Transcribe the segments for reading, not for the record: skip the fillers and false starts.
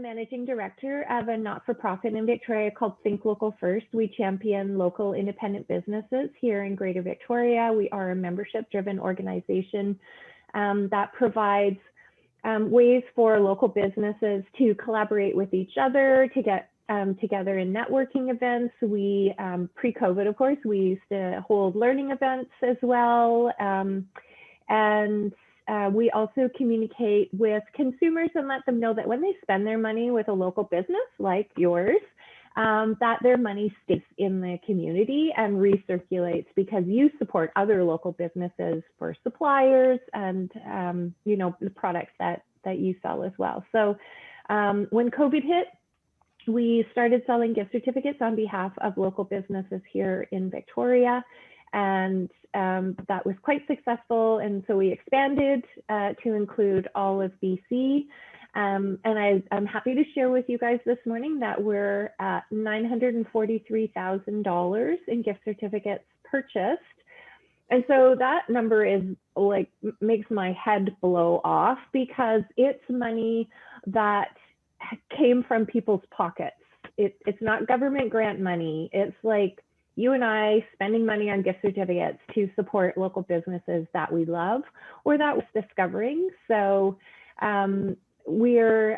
managing director of a not-for-profit in Victoria called Think Local First. We champion local independent businesses here in Greater Victoria. We are a membership-driven organization that provides ways for local businesses to collaborate with each other, to get together in networking events. We, pre-COVID, of course, we used to hold learning events as well. We also communicate with consumers and let them know that when they spend their money with a local business like yours, that their money stays in the community and recirculates because you support other local businesses for suppliers and you know, the products that you sell as well. So when COVID hit, we started selling gift certificates on behalf of local businesses here in Victoria, and that was quite successful. And so we expanded to include all of BC. And I'm happy to share with you guys this morning that we're at $943,000 in gift certificates purchased. And so that number is like, makes my head blow off because it's money that came from people's pockets. It's not government grant money. It's like you and I spending money on gift certificates to support local businesses that we love or that we're discovering. So we're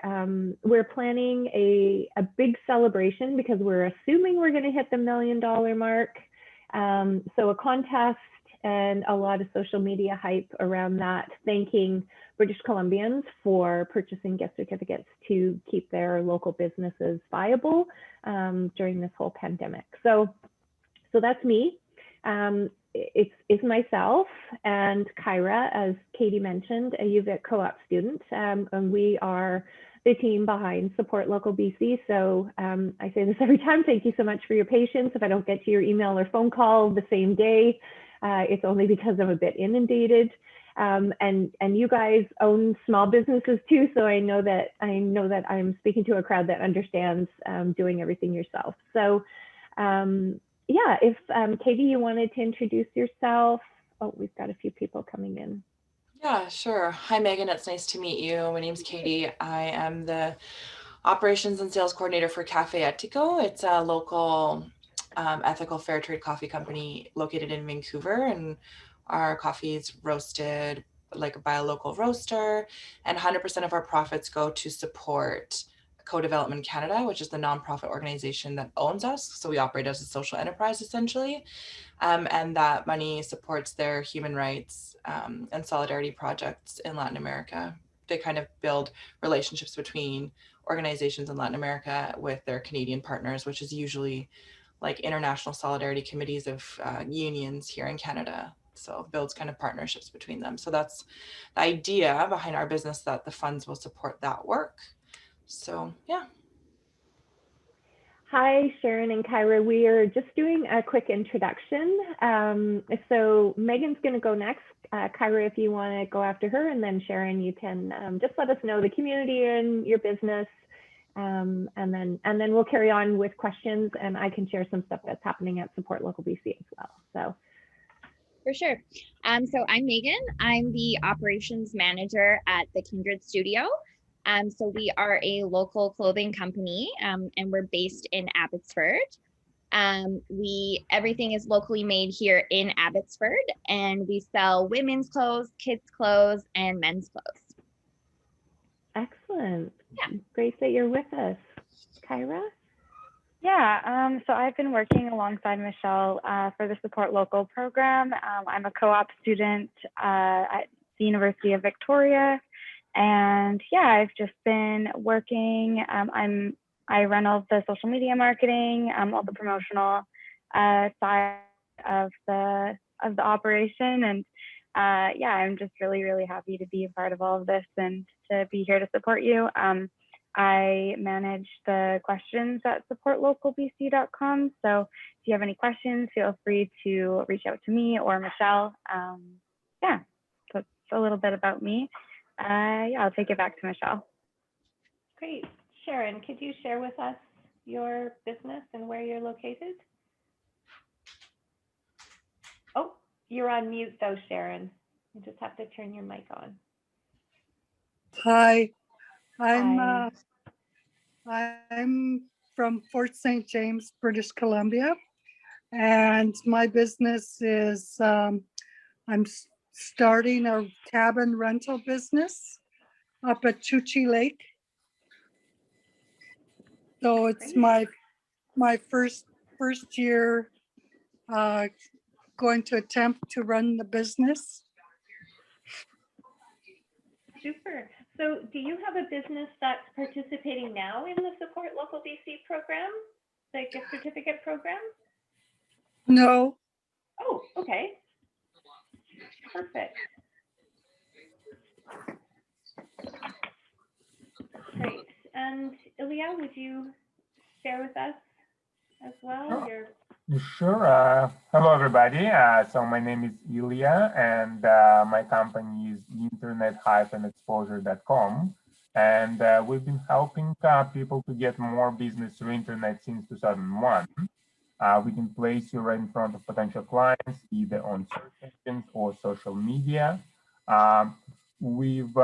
planning a big celebration because we're assuming we're going to hit the $1 million mark. So a contest and a lot of social media hype around that, thanking British Columbians for purchasing gift certificates to keep their local businesses viable during this whole pandemic. So that's me. It's myself and Kyra, as Katie mentioned, a UVic co-op student, and we are the team behind Support Local BC. So I say this every time, thank you so much for your patience. If I don't get to your email or phone call the same day, it's only because I'm a bit inundated. And you guys own small businesses too, so I know that I'm speaking to a crowd that understands doing everything yourself. So yeah, if Katie, you wanted to introduce yourself. Oh, we've got a few people coming in. Yeah, sure. Hi, Megan. It's nice to meet you. My name's Katie. I am the operations and sales coordinator for Cafe Etico. It's a local ethical fair trade coffee company located in Vancouver, and our coffee is roasted by a local roaster, and 100% of our profits go to support Co-Development Canada, which is the nonprofit organization that owns us. So we operate as a social enterprise essentially, and that money supports their human rights and solidarity projects in Latin America. They kind of build relationships between organizations in Latin America with their Canadian partners, which is usually like international solidarity committees of unions here in Canada. So builds kind of partnerships between them. So that's the idea behind our business, that the funds will support that work. So yeah. Hi, Sharon and Kyra. We are just doing a quick introduction. So Megan's going to go next. Kyra, if you want to go after her, and then Sharon, you can just let us know the community and your business, and then we'll carry on with questions, and I can share some stuff that's happening at Support Local BC as well. So. For sure. So I'm Megan. I'm the operations manager at the Kindred Studio. So we are a local clothing company, and we're based in Abbotsford. Everything is locally made here in Abbotsford, and we sell women's clothes, kids' clothes, and men's clothes. Excellent. Yeah. Great that you're with us. Kyra? Yeah, so I've been working alongside Michelle for the Support Local program. I'm a co-op student at the University of Victoria. And yeah, I've just been working. I run all the social media marketing, all the promotional side of the operation, and yeah, I'm just really, really happy to be a part of all of this and to be here to support you. I manage the questions at supportlocalbc.com. So if you have any questions, feel free to reach out to me or Michelle. Yeah, so it's a little bit about me. Yeah, I'll take it back to Michelle. Great. Sharon, could you share with us your business and where you're located? Oh, you're on mute though, Sharon. You just have to turn your mic on. Hi, I'm I'm from Fort St. James, British Columbia, and my business is I'm starting a cabin rental business up at Chuchi Lake. So it's my first year going to attempt to run the business. Super. So do you have a business that's participating now in the Support Local BC program, the gift certificate program? No. Oh, okay. Perfect. Great. And Ilya, would you share with us as well? Sure. Hello, everybody. So my name is Ilya, and my company is internet-exposure.com. And we've been helping people to get more business through internet since 2001. We can place you right in front of potential clients, either on search engines or social media. We've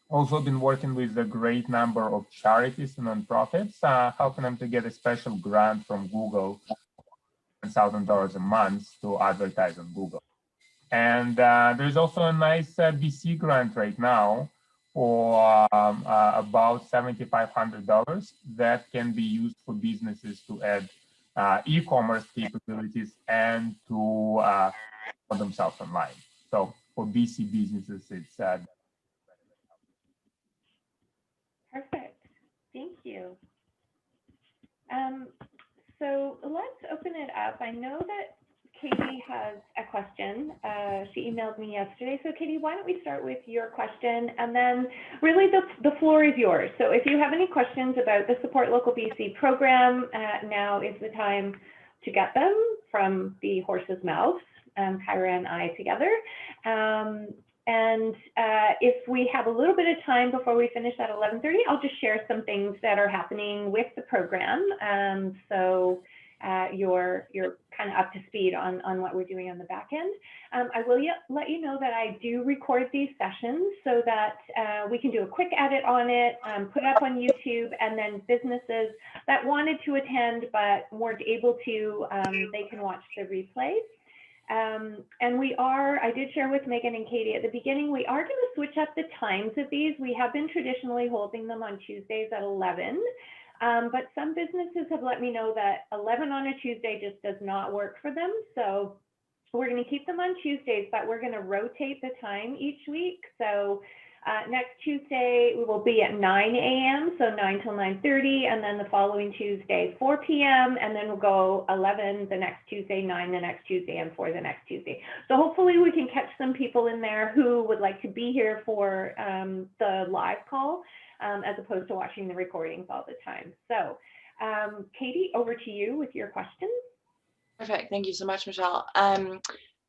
also been working with a great number of charities and nonprofits, helping them to get a special grant from Google, $1,000 a month to advertise on Google. And there's also a nice BC grant right now for about $7,500 that can be used for businesses to add e-commerce capabilities and to put themselves online. So for BC businesses, it's perfect. Thank you. So let's open it up. I know that Katie has a question. She emailed me yesterday. So Katie, why don't we start with your question, and then really the floor is yours. So if you have any questions about the Support Local BC program, now is the time to get them from the horse's mouth, Kyra and I together. And if we have a little bit of time before we finish at 11:30, I'll just share some things that are happening with the program. So you're kind of up to speed on what we're doing on the back end. I will let you know that I do record these sessions so that we can do a quick edit on it, put it up on YouTube, and then businesses that wanted to attend but weren't able to, they can watch the replay. And I did share with Megan and Katie at the beginning, we are going to switch up the times of these. We have been traditionally holding them on Tuesdays at 11, but some businesses have let me know that 11 on a Tuesday just does not work for them. So we're going to keep them on Tuesdays, but we're going to rotate the time each week. So next Tuesday, we will be at 9 a.m., so 9 till 9:30, and then the following Tuesday, 4 p.m., and then we'll go 11 the next Tuesday, 9 the next Tuesday, and 4 the next Tuesday. So hopefully we can catch some people in there who would like to be here for the live call, as opposed to watching the recordings all the time. So Katie, over to you with your question. Perfect. Thank you so much, Michelle.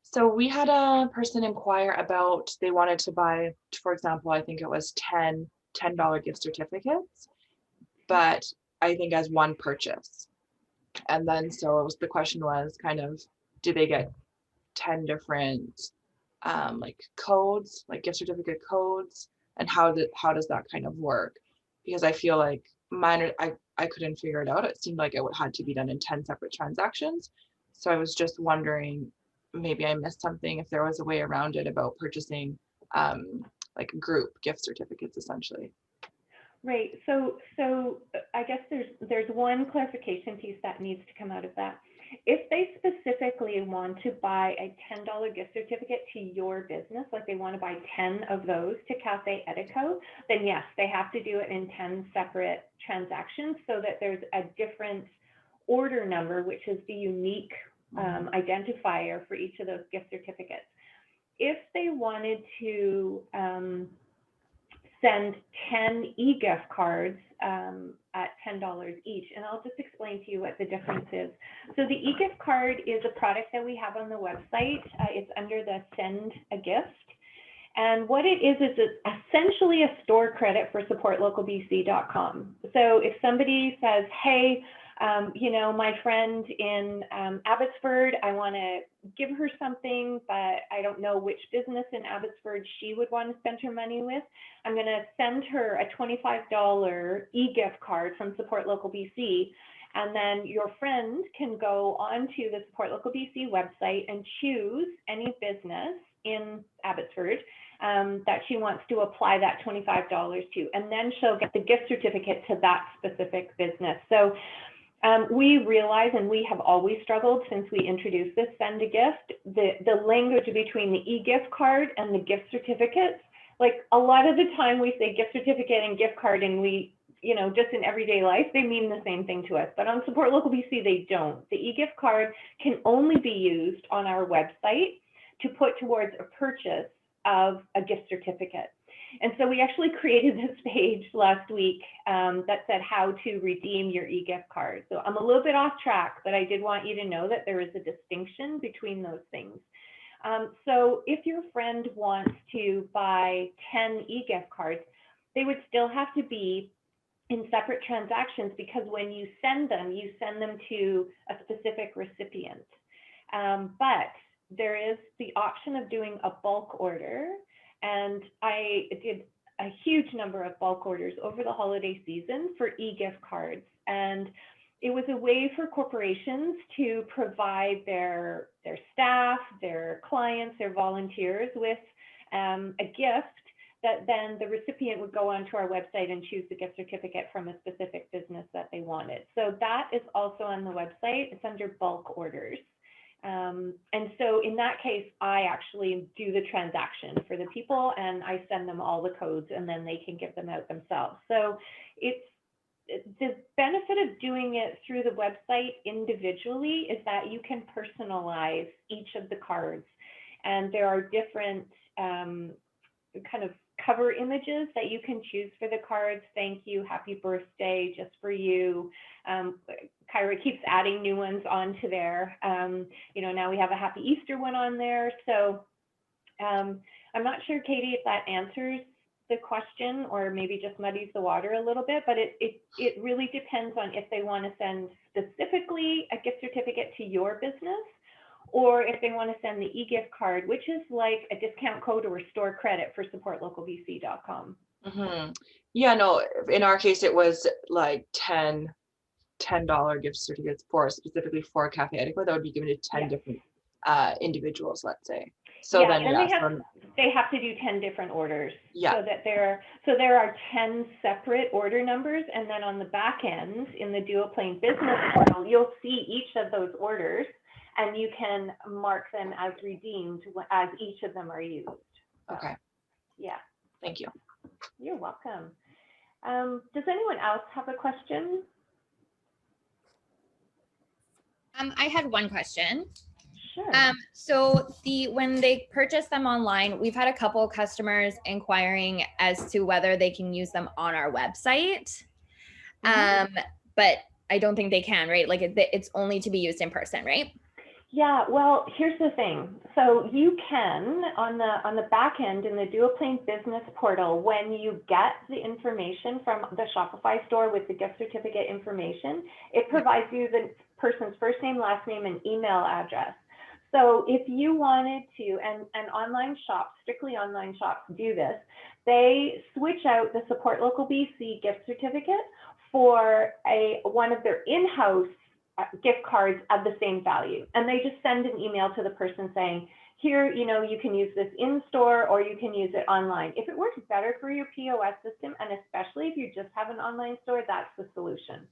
So we had a person inquire about, they wanted to buy, for example, I think it was $10 gift certificates, but I think as one purchase. And then so the question was kind of, do they get 10 different like codes, like gift certificate codes, and how does that kind of work? Because I feel like mine, I couldn't figure it out. It seemed like it had to be done in 10 separate transactions. So I was just wondering, maybe I missed something, if there was a way around it about purchasing like group gift certificates essentially. Right. So I guess there's one clarification piece that needs to come out of that. If they specifically want to buy a $10 gift certificate to your business, like they want to buy 10 of those to Cafe Etico, then yes, they have to do it in 10 separate transactions so that there's a different order number, which is the unique identifier for each of those gift certificates. If they wanted to send 10 e-gift cards at $10 each, and I'll just explain to you what the difference is. So the e-gift card is a product that we have on the website. It's under the Send a Gift. And what it is it's essentially a store credit for supportlocalbc.com. So if somebody says, hey, You know, my friend in Abbotsford, I want to give her something, but I don't know which business in Abbotsford she would want to spend her money with. I'm going to send her a $25 e-gift card from Support Local BC. And then your friend can go onto the Support Local BC website and choose any business in Abbotsford that she wants to apply that $25 to. And then she'll get the gift certificate to that specific business. So we realize, and we have always struggled since we introduced this send a gift, the language between the e-gift card and the gift certificates. Like a lot of the time we say gift certificate and gift card, and we, you know, just in everyday life, they mean the same thing to us. But on Support Local BC, they don't. The e-gift card can only be used on our website to put towards a purchase of a gift certificate. And so we actually created this page last week that said how to redeem your e-gift card. So I'm a little bit off track, but I did want you to know that there is a distinction between those things. So if your friend wants to buy 10 e-gift cards, they would still have to be in separate transactions, because when you send them to a specific recipient. But there is the option of doing a bulk order. And I did a huge number of bulk orders over the holiday season for e-gift cards. And it was a way for corporations to provide their staff, their clients, their volunteers with a gift that then the recipient would go onto our website and choose the gift certificate from a specific business that they wanted. So that is also on the website. It's under bulk orders. And so in that case, I actually do the transaction for the people, and I send them all the codes, and then they can give them out themselves. So it's the benefit of doing it through the website individually is that you can personalize each of the cards, and there are different kind of cover images that you can choose for the cards. Thank you, happy birthday, just for you. Kyra keeps adding new ones onto there. You know, now we have a happy Easter one on there. So I'm not sure, Katie, if that answers the question or maybe just muddies the water a little bit, but it really depends on if they want to send specifically a gift certificate to your business, or if they want to send the e-gift card, which is like a discount code or store credit for supportlocalbc.com. Mm-hmm. Yeah, no, in our case, it was like $10 gift certificates specifically for Cafe Etico that would be given to 10 different individuals, let's say. So yeah, then and they have to do 10 different orders. Yeah. So there are 10 separate order numbers, and then on the back end in the Duoplane business portal, you'll see each of those orders, and you can mark them as redeemed as each of them are used. So, okay. Yeah. Thank you. You're welcome. Does anyone else have a question? I had one question. Sure. So when they purchase them online, we've had a couple of customers inquiring as to whether they can use them on our website. But I don't think they can, right? Like it's only to be used in person, right? Yeah, well, here's the thing. So you can, on the back end in the Duoplane business portal, when you get the information from the Shopify store with the gift certificate information, it provides you the person's first name, last name, and email address. So if you wanted to, and online shops, strictly online shops do this, they switch out the Support Local BC gift certificate for one of their in-house gift cards of the same value. And they just send an email to the person saying, here, you know, you can use this in store or you can use it online. If it works better for your POS system, and especially if you just have an online store, that's the solution.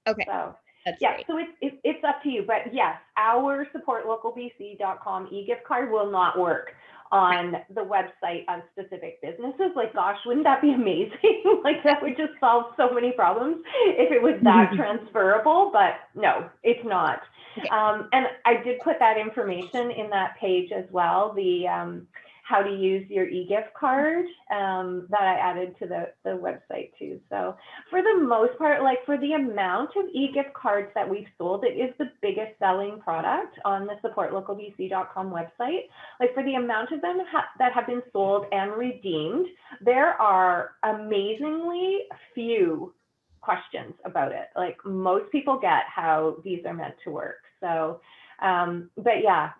Okay. So that's yeah, great. so it's up to you. But yes, our supportlocalbc.com e-gift card will not work on the website of specific businesses. Like, gosh, wouldn't that be amazing? Like, that would just solve so many problems if it was that transferable, but no, it's not. Okay. And I did put that information in that page as well, the how to use your e-gift card that I added to the website too. So for the most part, like for the amount of e-gift cards that we've sold, it is the biggest selling product on the supportlocalbc.com website. Like for the amount of them that have been sold and redeemed, there are amazingly few questions about it. Like most people get how these are meant to work. So, but yeah,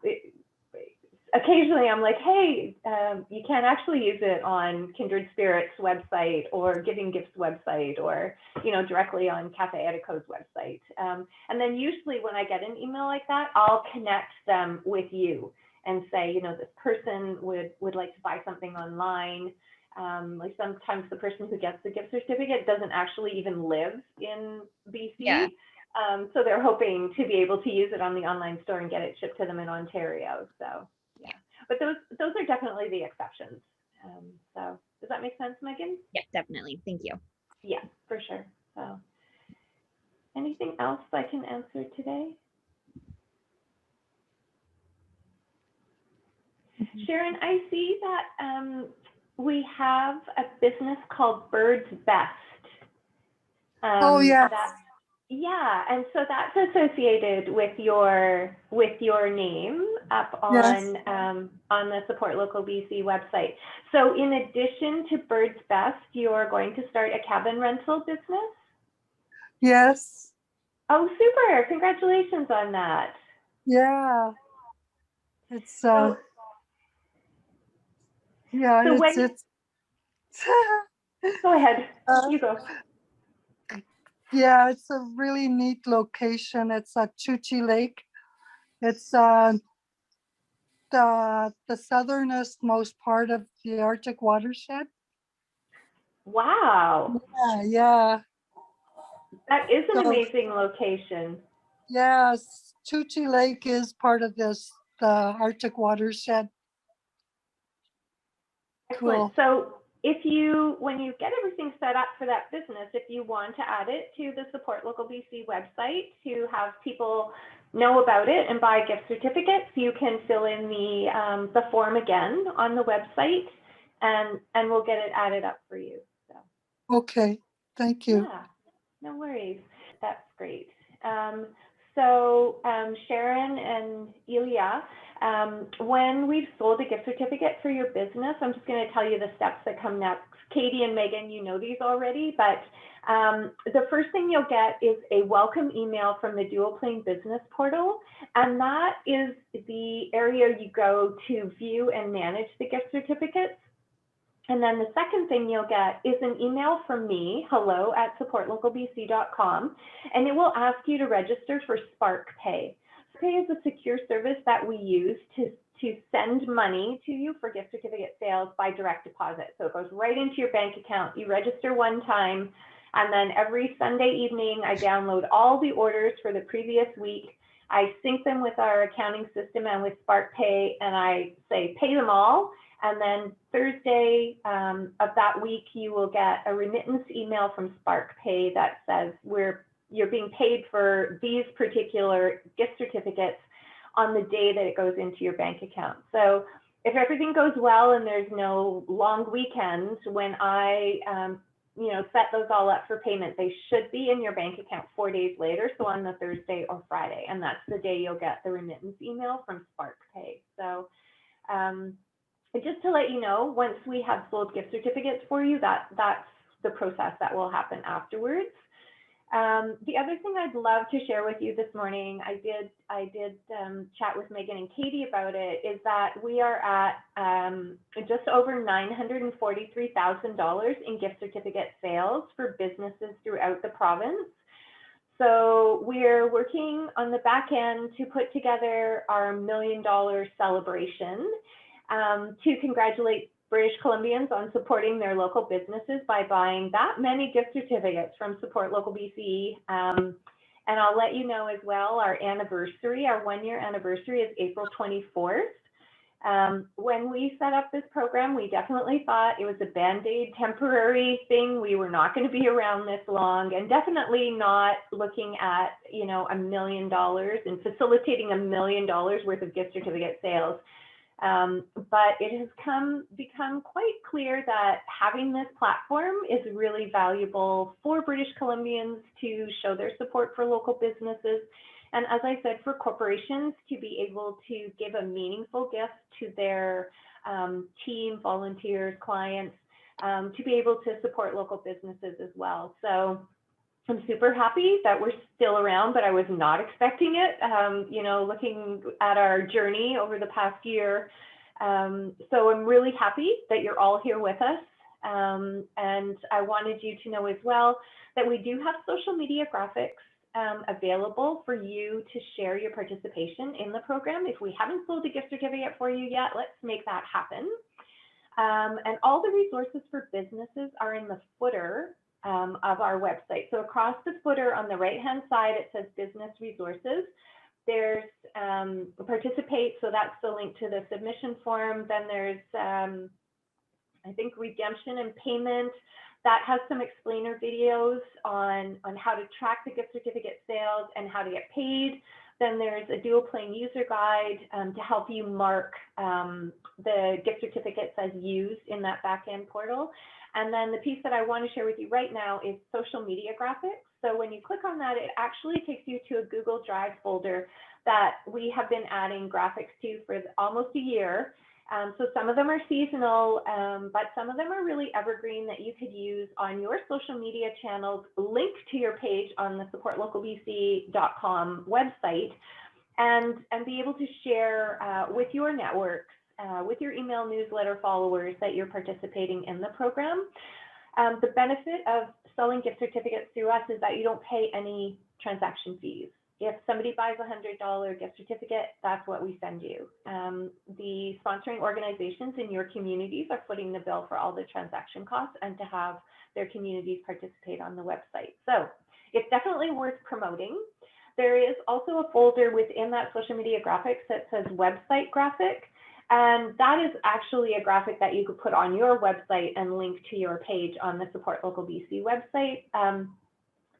occasionally I'm like, hey, you can't actually use it on Kindred Spirits website or Giving Gifts website or, you know, directly on Cafe Etico's website. And then usually when I get an email like that, I'll connect them with you and say, you know, this person would like to buy something online. Like sometimes the person who gets the gift certificate doesn't actually even live in BC. Yeah. So they're hoping to be able to use it on the online store and get it shipped to them in Ontario. So yeah, but those are definitely the exceptions. So does that make sense, Megan? Yeah, definitely. Thank you. Yeah, for sure. So anything else I can answer today? Sharon, I see that we have a business called Bird's Best. Oh, yeah. Yeah, and so that's associated with your name up on Yes. On the Support Local BC website. So in addition to Bird's Best, you're going to start a cabin rental business? Yes. Oh, super! Congratulations on that. Yeah. It's So, yeah, so when it's go ahead, you go. yeah, it's a really neat location. It's at Chuchi Lake. It's the southernest most part of the Arctic watershed. Wow, Yeah. that is an So, amazing location. yes, Chuchi Lake is part of the Arctic watershed. Excellent. Cool. So when you get everything set up for that business, if you want to add it to the Support Local BC website to have people know about it and buy gift certificates, you can fill in the form again on the website, and we'll get it added up for you. So. Okay, thank you. Yeah, no worries. That's great. So Sharon and Ilya, when we've sold a gift certificate for your business, I'm just going to tell you the steps that come next. Katie and Megan, you know these already, but the first thing you'll get is a welcome email from the Duoplane Business Portal, and that is the area you go to view and manage the gift certificates. And then the second thing you'll get is an email from me, hello@supportlocalbc.com, and it will ask you to register for SparkPay. SparkPay is a secure service that we use to send money to you for gift certificate sales by direct deposit. So it goes right into your bank account. You register one time, and then every Sunday evening, I download all the orders for the previous week. I sync them with our accounting system and with SparkPay, and I say pay them all. And then Thursday of that week, you will get a remittance email from SparkPay that says you're being paid for these particular gift certificates on the day that it goes into your bank account. So if everything goes well and there's no long weekends, when I set those all up for payment, they should be in your bank account 4 days later, so on the Thursday or Friday, and that's the day you'll get the remittance email from SparkPay. So just to let you know, once we have sold gift certificates for you, that's the process that will happen afterwards. The other thing I'd love to share with you this morning, I did chat with Megan and Katie about it, is that we are at just over $943,000 in gift certificate sales for businesses throughout the province. So we're working on the back end to put together our $1 million celebration to congratulate British Columbians on supporting their local businesses by buying that many gift certificates from Support Local BC. And I'll let you know as well, our anniversary, our 1-year anniversary is April 24th. When we set up this program, we definitely thought it was a Band-Aid temporary thing. We were not going to be around this long, and definitely not looking at, $1 million and facilitating $1 million worth of gift certificate sales. But it has become quite clear that having this platform is really valuable for British Columbians to show their support for local businesses. And as I said, for corporations to be able to give a meaningful gift to their team, volunteers, clients, to be able to support local businesses as well. So I'm super happy that we're still around, but I was not expecting it, you know, looking at our journey over the past year. So I'm really happy that you're all here with us. And I wanted you to know as well that we do have social media graphics available for you to share your participation in the program. If we haven't sold a gift certificate for you yet, let's make that happen. And all the resources for businesses are in the footer of our website. So across the footer on the right-hand side, it says business resources. There's participate, so that's the link to the submission form. Then there's, I think, redemption and payment. That has some explainer videos on how to track the gift certificate sales and how to get paid. Then there's a dual plane user guide to help you mark the gift certificates as used in that back-end portal. And then the piece that I want to share with you right now is social media graphics. So when you click on that, it actually takes you to a Google Drive folder that we have been adding graphics to for almost a year. So some of them are seasonal, but some of them are really evergreen that you could use on your social media channels, linked to your page on the supportlocalbc.com website, and be able to share with your networks, with your email newsletter followers that you're participating in the program. The benefit of selling gift certificates through us is that you don't pay any transaction fees. If somebody buys a $100 gift certificate, that's what we send you. The sponsoring organizations in your communities are footing the bill for all the transaction costs and to have their communities participate on the website. So it's definitely worth promoting. There is also a folder within that social media graphics that says website graphic. And that is actually a graphic that you could put on your website and link to your page on the Support Local BC website.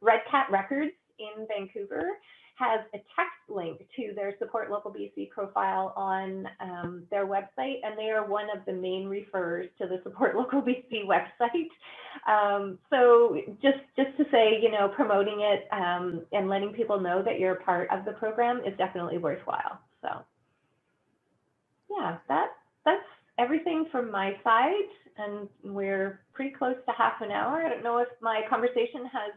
Red Cat Records in Vancouver has a text link to their Support Local BC profile on their website, and they are one of the main referrers to the Support Local BC website. So just to say, you know, promoting it and letting people know that you're a part of the program is definitely worthwhile. So yeah, that's everything from my side, and we're pretty close to half an hour. I don't know if my conversation has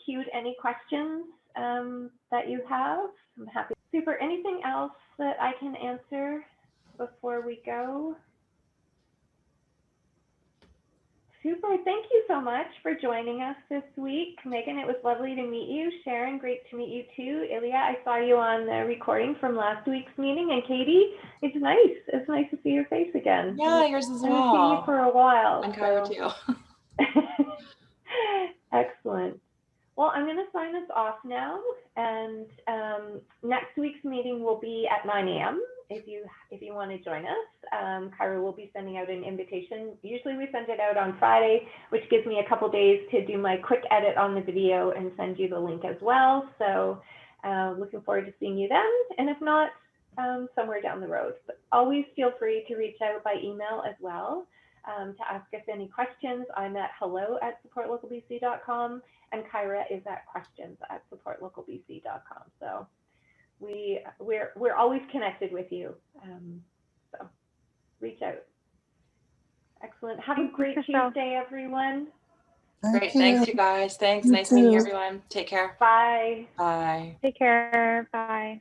cued any questions that you have. I'm happy. Super. Anything else that I can answer before we go? Super. Thank you so much for joining us this week. Megan, it was lovely to meet you. Sharon, great to meet you too. Ilya, I saw you on the recording from last week's meeting. And Katie, it's nice. It's nice to see your face again. Yeah, yours as well. I haven't seen you for a while. And Kyra too. Excellent. Well, I'm going to sign us off now, and next week's meeting will be at 9 a.m. If you want to join us. Kyra will be sending out an invitation. Usually we send it out on Friday, which gives me a couple days to do my quick edit on the video and send you the link as well. So looking forward to seeing you then, and if not, somewhere down the road. But always feel free to reach out by email as well to ask us any questions. I'm at hello@supportlocalbc.com. and Kyra is at questions@supportlocalbc.com. So we're always connected with you. So reach out. Excellent. Have a great Tuesday, everyone. Great. Thanks, you guys. Thanks. Nice meeting everyone. Take care. Bye. Bye. Take care. Bye.